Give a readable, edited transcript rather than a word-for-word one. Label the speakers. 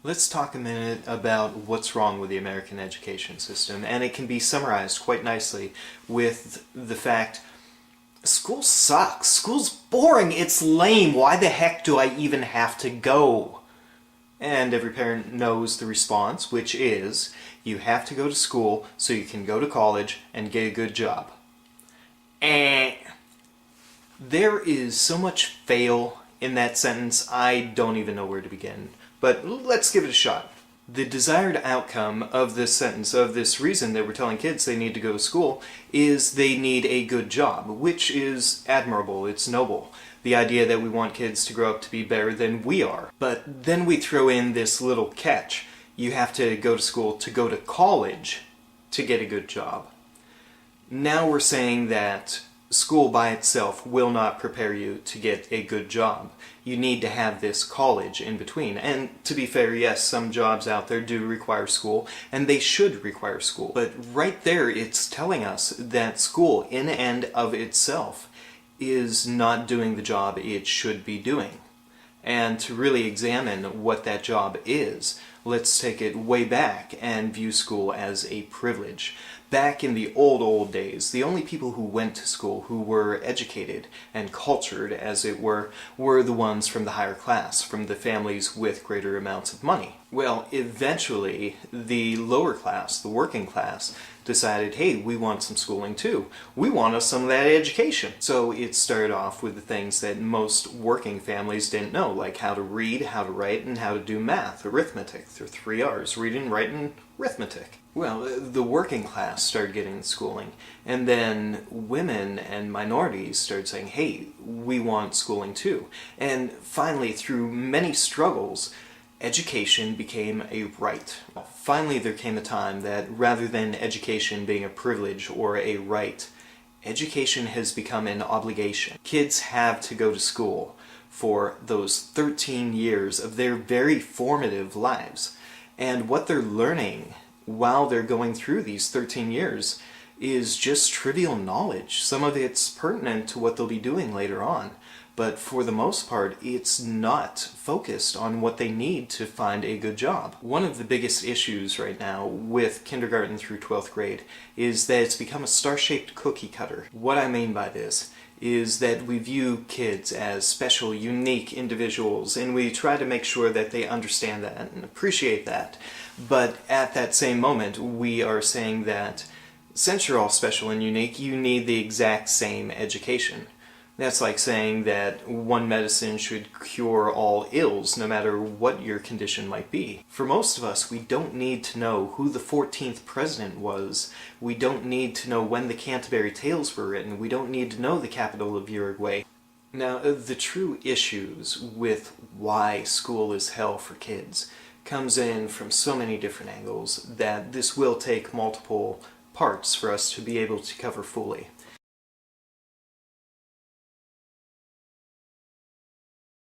Speaker 1: Let's talk a minute about what's wrong with the American education system, and it can be summarized quite nicely with the fact school sucks, school's boring, it's lame, why the heck do I even have to go? And every parent knows the response, which is, you have to go to school so you can go to college and get a good job. Eh. There is so much fail in that sentence, I don't even know where to begin. But let's give it a shot. The desired outcome of this sentence, of this reason that we're telling kids they need to go to school, is they need a good job, which is admirable, it's noble. The idea that we want kids to grow up to be better than we are. But then we throw in this little catch. You have to go to school to go to college to get a good job. Now we're saying that school by itself will not prepare you to get a good job. You need to have this college in between. And to be fair, yes, some jobs out there do require school, and they should require school. But right there, it's telling us that school, in and of itself, is not doing the job it should be doing. And to really examine what that job is, let's take it way back and view school as a privilege. Back in the old days, the only people who went to school, who were educated and cultured, as it were the ones from the higher class, from the families with greater amounts of money. Well, eventually, the lower class, the working class, decided, hey, we want some schooling too. We want us some of that education. So it started off with the things that most working families didn't know, like how to read, how to write, and how to do math, arithmetic. There are 3 R's, reading, writing, arithmetic. Well, the working class started getting the schooling, and then women and minorities started saying, hey, we want schooling too. And finally, through many struggles, education became a right. Finally, there came a time that rather than education being a privilege or a right, education has become an obligation. Kids have to go to school for those 13 years of their very formative lives. And what they're learning while they're going through these 13 years is just trivial knowledge. Some of it's pertinent to what they'll be doing later on, but for the most part, it's not focused on what they need to find a good job. One of the biggest issues right now with kindergarten through 12th grade is that it's become a star-shaped cookie cutter. What I mean by this is that we view kids as special, unique individuals, and we try to make sure that they understand that and appreciate that. But at that same moment, we are saying that since you're all special and unique, you need the exact same education. That's like saying that one medicine should cure all ills, no matter what your condition might be. For most of us, we don't need to know who the 14th president was. We don't need to know when the Canterbury Tales were written. We don't need to know the capital of Uruguay. Now, the true issues with why school is hell for kids comes in from so many different angles that this will take multiple parts for us to be able to cover fully.